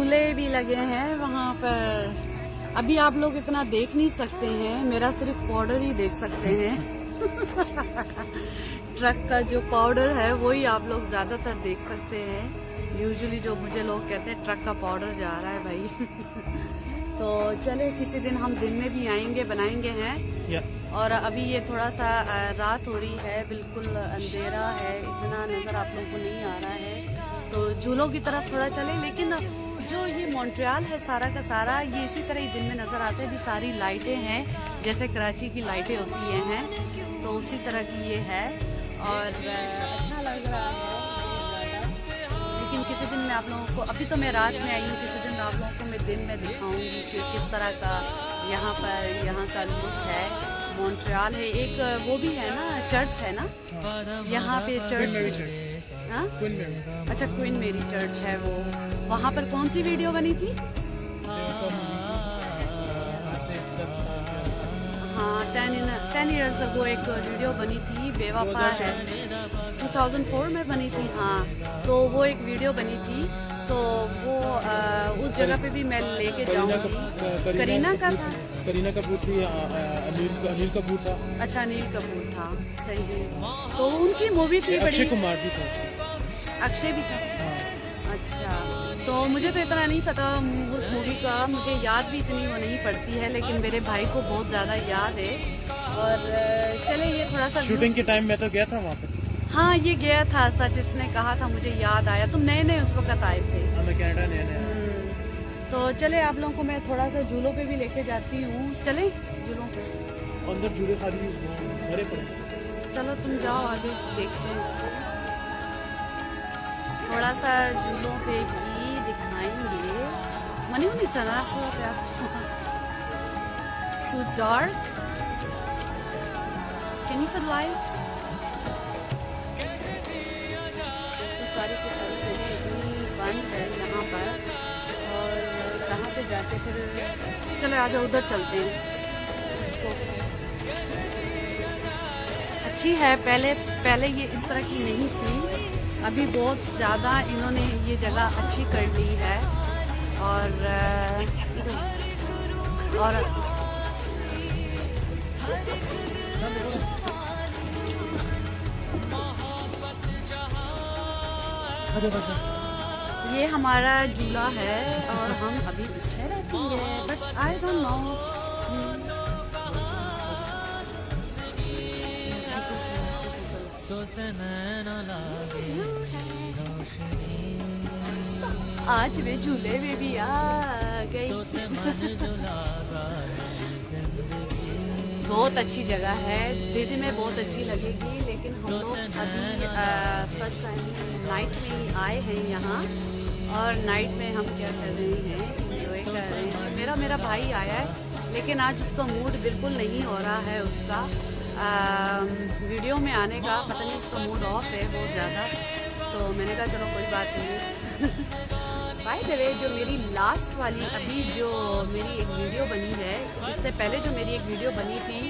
झूले भी लगे हैं वहाँ पर। अभी आप लोग इतना देख नहीं सकते हैं, मेरा सिर्फ पाउडर ही देख सकते हैं। ट्रक का जो पाउडर है वही आप लोग ज्यादातर देख सकते हैं। यूजुअली जो मुझे लोग कहते हैं ट्रक का पाउडर जा रहा है भाई। तो चले किसी दिन हम दिन में भी आएंगे, बनाएंगे हैं। और अभी ये थोड़ा सा रात हो रही है, बिल्कुल अंधेरा है, इतना नजर आप लोगों को नहीं आ रहा है। तो झूलों की तरफ थोड़ा चले, लेकिन जो ये मॉन्ट्रियल है सारा का सारा ये इसी तरह ही दिन में नजर आता है। भी सारी लाइटें हैं जैसे कराची की लाइटें होती हैं, तो उसी तरह की ये है और अच्छा लग रहा है। लेकिन किसी दिन मैं आप लोगों को, अभी तो मैं रात में आई हूँ, किसी दिन आप लोगों को मैं दिन में दिखाऊंगी कि किस तरह का यहाँ का लुक है। मॉन्ट्रियल है, एक वो भी है ना, चर्च है ना यहाँ पे, चर्च। अच्छा, क्वीन मेरी चर्च है वो। वहाँ पर कौन सी वीडियो बनी थी? हाँ, 10 ईयर्स अगो एक वीडियो बनी थी, बेवफा है, 2004 में बनी थी। हाँ, तो वो एक वीडियो बनी थी, तो वो उस जगह पे भी मैं लेके जाऊंगी। करीना का था, करीना कपूर थी, अनिल कपूर था। अच्छा, अनिल कपूर था, सही है। तो उनकी मूवी थी, अक्षय कुमार भी था, अक्षय भी था। अच्छा, तो मुझे तो इतना नहीं पता उस मूवी का, मुझे याद भी इतनी वो नहीं पड़ती है, लेकिन मेरे भाई को बहुत ज्यादा याद है। और चले ये थोड़ा सा शूटिंग के टाइम मैं तो गया था वहाँ पे। हाँ, ये गया था सच, इसने कहा था, मुझे याद आया। तुम नए नए उस वक्त आए थे। मैं कनाडा नया। तो चले आप लोगों को मैं थोड़ा सा झूलों पे भी लेके जाती हूँ। चले झूलों पे, अंदर झूले खाली भरे पड़े। चलो तुम जाओ आगे, देखते हैं। थोड़ा सा झूलों पे भी दिखाएंगे। मनी नहीं सुना too dark, can you put light? सारी की सारी जगह बंद है यहाँ पर, और कहाँ पे जाते फिर? चलो आ जाओ, उधर चलते हैं। अच्छी है, पहले ये इस तरह की नहीं थी, अभी बहुत ज़्यादा इन्होंने ये जगह अच्छी कर ली है। और ये हमारा झूला है और हम अभी पीछे रखेंगे, बट आई डोंट नो। आज वे झूले में भी आ गई। बहुत अच्छी जगह है, दिन में बहुत अच्छी लगेगी, लेकिन हम लोग अभी फर्स्ट टाइम नाइट में ही आए हैं यहाँ। और नाइट में हम क्या कर रहे हैं, एंजॉय कर रहे हैं। मेरा भाई आया है, लेकिन आज उसका मूड बिल्कुल नहीं हो रहा है उसका वीडियो में आने का, पता नहीं उसका मूड ऑफ है बहुत ज़्यादा। तो मैंने कहा चलो कोई बात नहीं। बाय द वे, जो मेरी लास्ट वाली अभी जो मेरी एक वीडियो बनी है, इससे पहले जो मेरी एक वीडियो बनी थी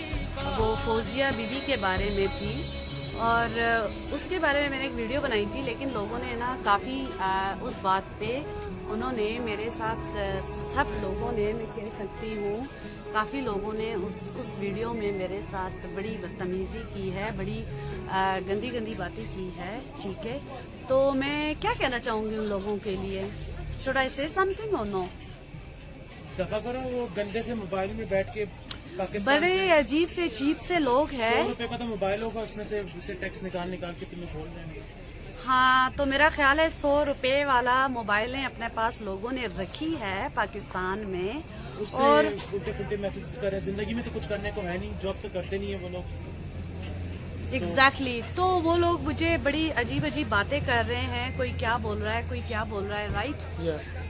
वो फौजिया बीबी के बारे में थी, और उसके बारे में मैंने एक वीडियो बनाई थी, लेकिन लोगों ने ना काफ़ी उस बात पे उन्होंने मेरे साथ, सब लोगों ने, मैं कह सकती हूँ काफ़ी लोगों ने उस वीडियो में मेरे साथ बड़ी बदतमीज़ी की है, बड़ी गंदी गंदी बातें की है। ठीक है, तो मैं क्या कहना चाहूँगी उन लोगों के लिए? शुड आई से समथिंग और नो? दफा करो, वो गंदे से मोबाइल में बैठ के पाकिस्तान बड़े अजीब से चीप से लोग हैं। 100 रुपए का तो मोबाइल होगा, उसमें से उसे टैक्स निकाल के तुम्हें खोल रहे हैं। हाँ, तो मेरा ख्याल है 100 रुपए वाला मोबाइलें अपने पास लोगों ने रखी है पाकिस्तान में, और उल्टे मैसेजेस कर रहे हैं। जिंदगी में तो कुछ करने को है नहीं, जॉब तो करते नहीं है वो लोग। एग्जैक्टली तो वो लोग मुझे बड़ी अजीब बातें कर रहे हैं, कोई क्या बोल रहा है, कोई क्या बोल रहा है, राइट?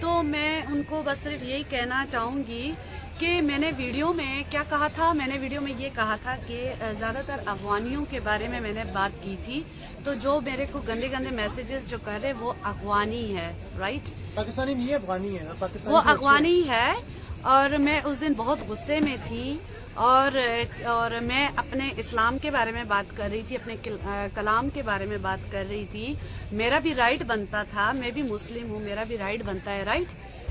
तो मैं उनको बस सिर्फ यही कहना चाहूँगी कि मैंने वीडियो में क्या कहा था, मैंने वीडियो में ये कहा था कि ज़्यादातर अफगानियों के बारे में मैंने बात की थी। तो जो मेरे को गंदे गंदे मैसेजेस जो कर रहे वो अफगानी है, राइट? पाकिस्तानी नहीं है, अफगानी है। पाकिस्तानी वो अफगानी है। और मैं उस दिन बहुत गुस्से में थी, और मैं अपने इस्लाम के बारे में बात कर रही थी, अपने कलाम के बारे में बात कर रही थी। मेरा भी राइट बनता था, मैं भी मुस्लिम हूँ, मेरा भी राइट बनता है, राइट?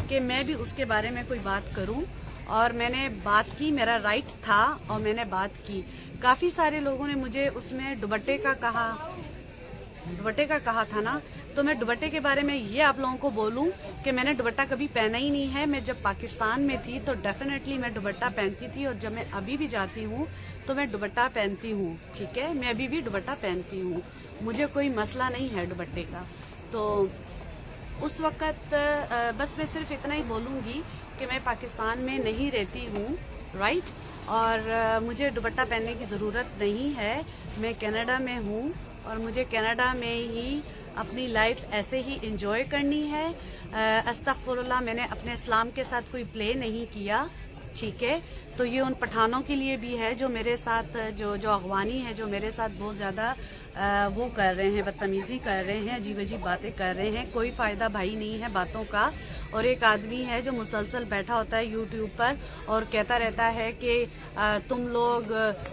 कि मैं भी उसके बारे में कोई बात करूं, और मैंने बात की, मेरा राइट था और मैंने बात की। काफी सारे लोगों ने मुझे उसमें दुपट्टे का कहा था ना, तो मैं दुपट्टे के बारे में ये आप लोगों को बोलूं कि मैंने दुपट्टा कभी पहना ही नहीं है। मैं जब पाकिस्तान में थी तो डेफिनेटली मैं दुपट्टा पहनती थी, और जब मैं अभी भी जाती हूँ तो मैं दुपट्टा पहनती हूँ। ठीक है, मैं अभी भी दुपट्टा पहनती हूँ, मुझे कोई मसला नहीं है दुपट्टे का। तो उस वक्त बस मैं सिर्फ इतना ही बोलूँगी कि मैं पाकिस्तान में नहीं रहती हूँ, राइट, और मुझे दुपट्टा पहनने की ज़रूरत नहीं है। मैं कनाडा में हूँ और मुझे कनाडा में ही अपनी लाइफ ऐसे ही एंजॉय करनी है। अस्तगफुरुल्लाह, मैंने अपने इस्लाम के साथ कोई प्ले नहीं किया। ठीक है, तो ये उन पठानों के लिए भी है जो मेरे साथ जो अगवानी है, जो मेरे साथ बहुत ज़्यादा वो कर रहे हैं, बदतमीजी कर रहे हैं, अजीब अजीब बातें कर रहे हैं। कोई फ़ायदा भाई नहीं है बातों का। और एक आदमी है जो मुसलसल बैठा होता है यूट्यूब पर और कहता रहता है कि तुम लोग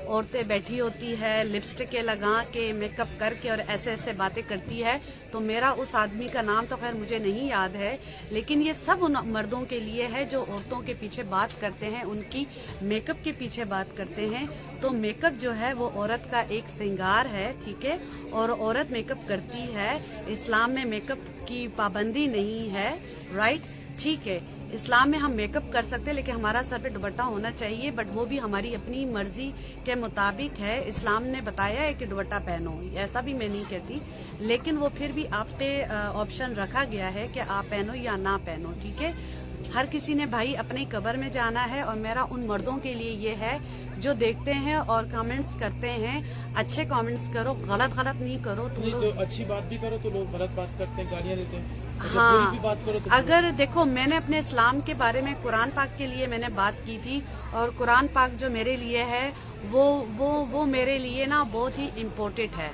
औरतें बैठी होती है लिपस्टिक लगा के, मेकअप करके, और ऐसे ऐसे बातें करती है। तो मेरा उस आदमी का नाम तो खैर मुझे नहीं याद है, लेकिन ये सब उन मर्दों के लिए है जो औरतों के पीछे बात करते हैं, उनकी मेकअप के पीछे बात करते हैं। तो मेकअप जो है वो औरत का एक श्रृंगार है, ठीक है, और औरत मेकअप करती है। इस्लाम में मेकअप की पाबंदी नहीं है, राइट, ठीक है। इस्लाम में हम मेकअप कर सकते हैं, लेकिन हमारा सर पे दुपट्टा होना चाहिए, बट वो भी हमारी अपनी मर्जी के मुताबिक है। इस्लाम ने बताया है कि दुपट्टा पहनो, ऐसा भी मैं नहीं कहती, लेकिन वो फिर भी आप पे ऑप्शन रखा गया है कि आप पहनो या ना पहनो, ठीक है। हर किसी ने भाई अपनी कब्र में जाना है, और मेरा उन मर्दों के लिए ये है जो देखते हैं और कमेंट्स करते हैं, अच्छे कमेंट्स करो, गलत नहीं करो। तुम लोग तो अच्छी बात भी करो तो लोग गलत बात करते हैं, गालियां देते हैं। हाँ, भी बात करो तो अगर देखो, मैंने अपने इस्लाम के बारे में कुरान पाक के लिए मैंने बात की थी, और कुरान पाक जो मेरे लिए है वो मेरे लिए ना बहुत ही इम्पोर्टेंट है।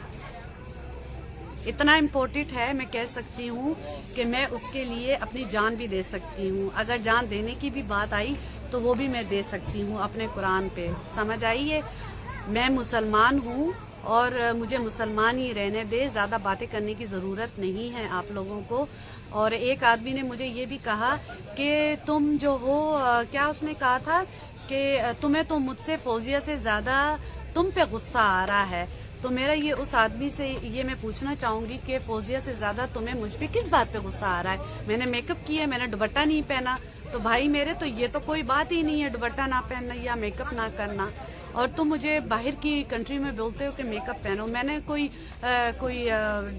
इतना इम्पोर्टेंट है, मैं कह सकती हूँ कि मैं उसके लिए अपनी जान भी दे सकती हूँ। अगर जान देने की भी बात आई तो वो भी मैं दे सकती हूँ अपने कुरान पे, समझ आइए। मैं मुसलमान हूँ और मुझे मुसलमान ही रहने दे, ज़्यादा बातें करने की ज़रूरत नहीं है आप लोगों को। और एक आदमी ने मुझे ये भी कहा कि तुम जो हो, क्या उसने कहा था कि तुम्हें तो मुझसे फौजिया से ज़्यादा तुम पे गुस्सा आ रहा है। तो मेरा ये उस आदमी से ये मैं पूछना चाहूंगी कि फौजिया से ज्यादा तुम्हें मुझ पे किस बात पे गुस्सा आ रहा है? मैंने मेकअप किया, मैंने दुपट्टा नहीं पहना, तो भाई मेरे तो ये तो कोई बात ही नहीं है दुपट्टा ना पहनना या मेकअप ना करना। और तुम मुझे बाहर की कंट्री में बोलते हो कि मेकअप पहनो, मैंने कोई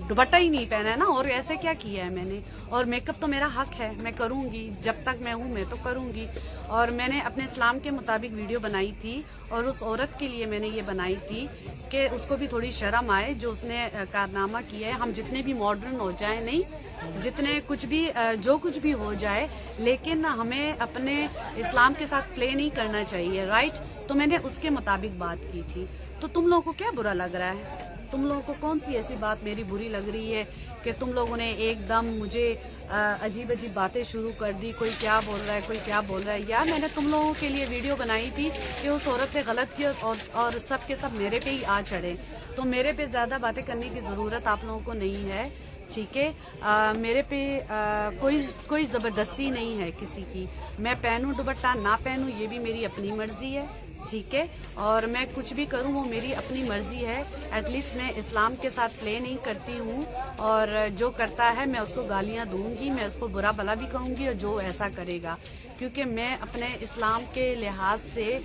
दुपट्टा ही नहीं पहना है ना, और ऐसे क्या किया है मैंने? और मेकअप तो मेरा हक है, मैं करूंगी, जब तक मैं हूँ मैं तो करूंगी। और मैंने अपने इस्लाम के मुताबिक वीडियो बनाई थी, और उस औरत के लिए मैंने ये बनाई थी कि उसको भी थोड़ी शर्म आए जो उसने कारनामा किया है। हम जितने भी मॉडर्न हो जाए, नहीं जितने कुछ भी जो कुछ भी हो जाए, लेकिन हमें अपने इस्लाम के साथ प्ले नहीं करना चाहिए, राइट। तो मैंने उसके मुताबिक बात की थी। तो तुम लोगों को क्या बुरा लग रहा है? तुम लोगों को कौन सी ऐसी बात मेरी बुरी लग रही है कि तुम लोगों ने एकदम मुझे अजीब अजीब बातें शुरू कर दी? कोई क्या बोल रहा है, कोई क्या बोल रहा है। यार मैंने तुम लोगों के लिए वीडियो बनाई थी कि उस औरत ने गलत किया, और सब के सब मेरे पे ही आ चढ़े। तो मेरे पे ज्यादा बातें करने की जरूरत आप लोगों को नहीं है, ठीक है। मेरे पे कोई जबरदस्ती नहीं है किसी की। मैं पहनूं दुपट्टा ना पहनूं ये भी मेरी अपनी मर्जी है, ठीक है। और मैं कुछ भी करूं वो मेरी अपनी मर्जी है। एटलीस्ट मैं इस्लाम के साथ प्ले नहीं करती हूं, और जो करता है मैं उसको गालियां दूंगी, मैं उसको बुरा भला भी कहूंगी, और जो ऐसा करेगा, क्योंकि मैं अपने इस्लाम के लिहाज से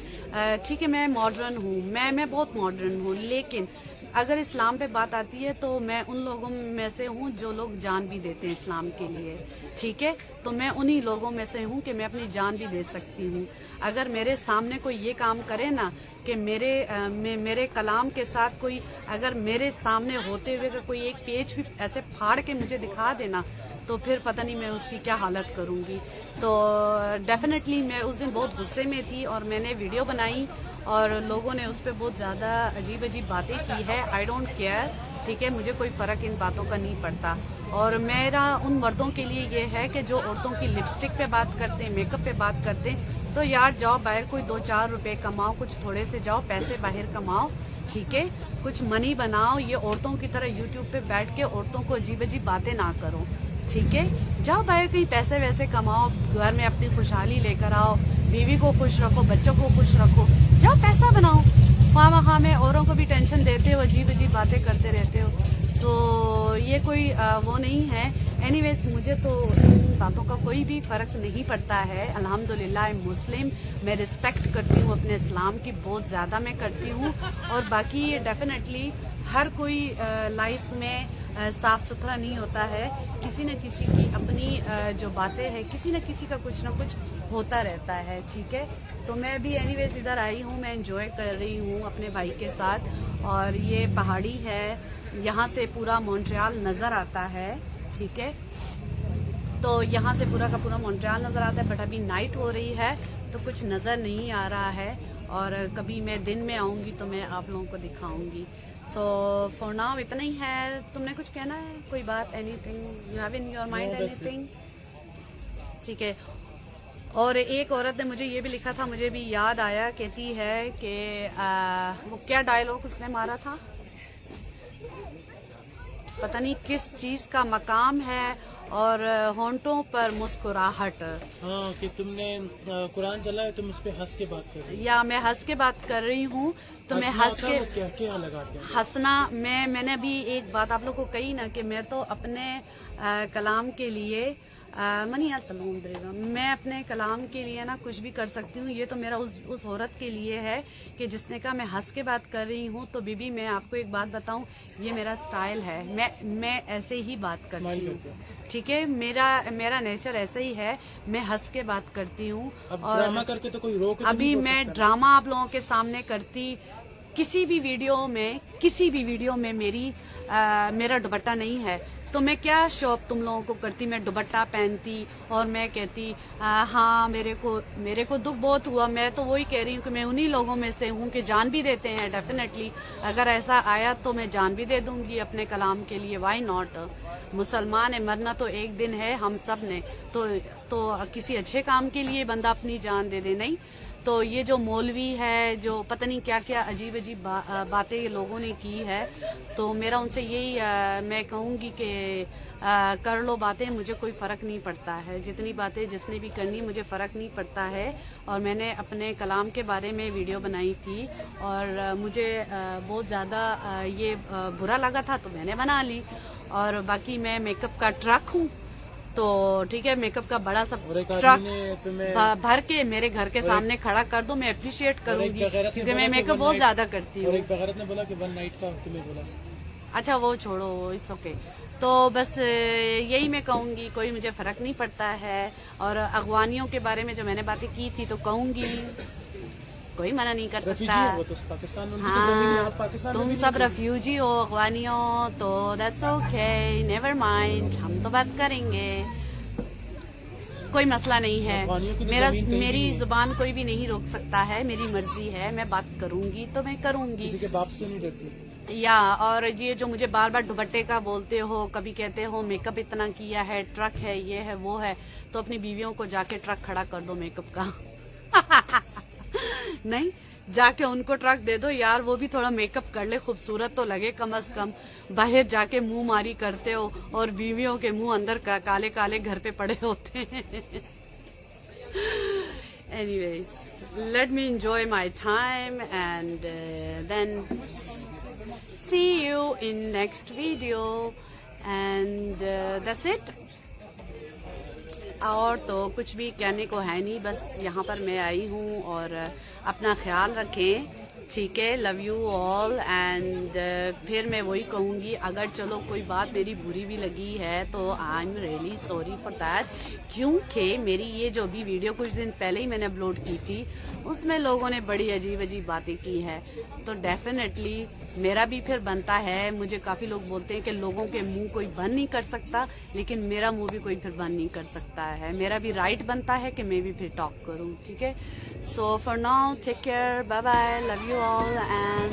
ठीक है, मैं मॉडर्न हूँ, मैं बहुत मॉडर्न हूँ, लेकिन अगर इस्लाम पे बात आती है तो मैं उन लोगों में से हूँ जो लोग जान भी देते हैं इस्लाम के लिए, ठीक है। तो मैं उन्हीं लोगों में से हूँ कि मैं अपनी जान भी दे सकती हूँ। अगर मेरे सामने कोई ये काम करे ना कि मेरे कलाम के साथ कोई, अगर मेरे सामने होते हुए कोई एक पेज भी ऐसे फाड़ के मुझे दिखा देना, तो फिर पता नहीं मैं उसकी क्या हालत करूँगी। तो डेफिनेटली मैं उस दिन बहुत गुस्से में थी और मैंने वीडियो बनाई, और लोगों ने उस पर बहुत ज़्यादा अजीब अजीब बातें की है। आई डोंट केयर, ठीक है, मुझे कोई फ़र्क इन बातों का नहीं पड़ता। और मेरा उन मर्दों के लिए ये है कि जो औरतों की लिपस्टिक पे बात करते हैं, मेकअप पे बात करते हैं, तो यार जाओ बाहर कोई 2-4 रुपए कमाओ, कुछ थोड़े से जाओ पैसे बाहर कमाओ, ठीक है, कुछ मनी बनाओ। ये औरतों की तरह यूट्यूब पे बैठ के औरतों को अजीब अजीब बातें ना करो, ठीक है, जाओ बाहर कहीं पैसे वैसे कमाओ, घर में अपनी खुशहाली लेकर आओ, बीवी को खुश रखो, बच्चों को खुश रखो, जाओ पैसा बनाओ। खामा में औरों को भी टेंशन देते हो, अजीब अजीब बातें करते रहते हो, तो ये कोई वो नहीं है। एनीवेज, मुझे तो इन बातों का कोई भी फर्क नहीं पड़ता है। अल्हम्दुलिल्लाह मुस्लिम, मैं रिस्पेक्ट करती हूँ अपने इस्लाम की, बहुत ज़्यादा मैं करती हूँ। और बाकी डेफिनेटली हर कोई लाइफ में साफ सुथरा नहीं होता है, किसी न किसी की अपनी जो बातें हैं, किसी न किसी का कुछ ना कुछ होता रहता है। ठीक है, तो मैं भी एनीवेज इधर आई हूँ, मैं एंजॉय कर रही हूँ अपने भाई के साथ। और ये पहाड़ी है, यहाँ से पूरा मॉन्ट्रियल नज़र आता है। ठीक है, तो यहाँ से पूरा का पूरा मॉन्ट्रियल नज़र आता है, बट अभी नाइट हो रही है तो कुछ नज़र नहीं आ रहा है। और कभी मैं दिन में आऊँगी तो मैं आप लोगों को दिखाऊंगी। सो फॉर नाउ इतना ही है। तुमने कुछ कहना है, कोई बात, anything you have in your mind, anything? ठीक है। और एक औरत ने मुझे ये भी लिखा था, मुझे भी याद आया, कहती है कि वो क्या डायलॉग उसने मारा था, पता नहीं किस चीज का मकाम है, और होंठों पर मुस्कुराहट। हाँ, कि तुमने कुरान चला है, तुम उस पे हंस के बात कर रही हो। या मैं हंस के बात कर रही हूँ, तो मैं हंस के क्या लगाते हैं हंसना। मैंने अभी एक बात आप लोग को कही ना कि मैं तो अपने कलाम के लिए मैं अपने कलाम के लिए ना कुछ भी कर सकती हूँ। ये तो मेरा उस औरत के लिए है कि जिसने कहा मैं हंस के बात कर रही हूँ। तो बीबी, मैं आपको एक बात बताऊँ, ये मेरा स्टाइल है, मैं ऐसे ही बात करती हूँ। ठीक है, मेरा नेचर ऐसा ही है, मैं हंस के बात करती हूँ। और ड्रामा करके तो कोई रोक अभी मैं ड्रामा आप लोगों के सामने करती, किसी भी वीडियो में मेरा दुपट्टा नहीं है, तो मैं क्या शौक तुम लोगों को करती, मैं दुपट्टा पहनती और मैं कहती हाँ मेरे को दुख बहुत हुआ। मैं तो वही कह रही हूँ कि मैं उन्हीं लोगों में से हूँ कि जान भी देते हैं। डेफिनेटली अगर ऐसा आया तो मैं जान भी दे दूंगी अपने कलाम के लिए, व्हाई नॉट। मुसलमान है, मरना तो एक दिन है हम सब ने, तो किसी अच्छे काम के लिए बंदा अपनी जान दे दे, नहीं। तो ये जो मौलवी है, जो पता नहीं क्या क्या अजीब अजीब बातें ये लोगों ने की है, तो मेरा उनसे यही मैं कहूँगी कि कर लो बातें, मुझे कोई फ़र्क नहीं पड़ता है। जितनी बातें जिसने भी करनी, मुझे फ़र्क नहीं पड़ता है। और मैंने अपने कलाम के बारे में वीडियो बनाई थी और मुझे बहुत ज़्यादा ये बुरा लगा था, तो मैंने बना ली। और बाकी मैं मेकअप का ट्रक हूँ, तो ठीक है, मेकअप का बड़ा सा ट्रक भर के मेरे घर के सामने खड़ा कर दो, मैं अप्रिशिएट करूंगी, क्योंकि मैं मेकअप बहुत ज्यादा करती हूँ। एक बगैरत ने बोला कि वन नाइट का तुम्हें बोला। अच्छा, वो छोड़ो, इट्स ओके। तो बस यही मैं कहूंगी, कोई मुझे फर्क नहीं पड़ता है। और अगवानियों के बारे में जो मैंने बातें की थी तो कहूंगी, कोई मना नहीं कर सकता। हाँ, तुम सब रेफ्यूजी हो, अगवानियों, तो दैट्स ओके, नेवर माइंड, हम तो बात करेंगे, कोई मसला नहीं है। मेरी जुबान कोई भी नहीं रोक सकता है, मेरी मर्जी है, मैं बात करूंगी तो मैं करूंगी। किसी के बाप से नहीं डरती। या और ये जो मुझे बार बार दुपट्टे का बोलते हो, कभी कहते हो मेकअप इतना किया है, ट्रक है, ये है वो है, तो अपनी बीवियों को जाके ट्रक खड़ा कर दो मेकअप का। नहीं, जाके उनको ट्रक दे दो यार, वो भी थोड़ा मेकअप कर ले, खूबसूरत तो लगे कम अज कम। बाहर जाके मुंह मारी करते हो और बीवियों के मुंह अंदर काले काले घर पे पड़े होते हैं। Anyways, let me enjoy my time and then see you in next video and that's it. और तो कुछ भी कहने को है नहीं, बस यहाँ पर मैं आई हूँ। और अपना ख्याल रखें, ठीक है, लव यू ऑल। एंड फिर मैं वही कहूँगी, अगर चलो कोई बात मेरी बुरी भी लगी है तो I am really sorry for that, क्योंकि मेरी ये जो भी वीडियो कुछ दिन पहले ही मैंने अपलोड की थी, उसमें लोगों ने बड़ी अजीब अजीब बातें की है। तो डेफिनेटली मेरा भी फिर बनता है, मुझे काफ़ी लोग बोलते हैं कि लोगों के मुंह कोई बंद नहीं कर सकता, लेकिन मेरा मुंह भी कोई फिर बंद नहीं कर सकता है। मेरा भी राइट बनता है कि मैं भी फिर टॉक करूं, ठीक है। So for now take care, bye bye, love you all and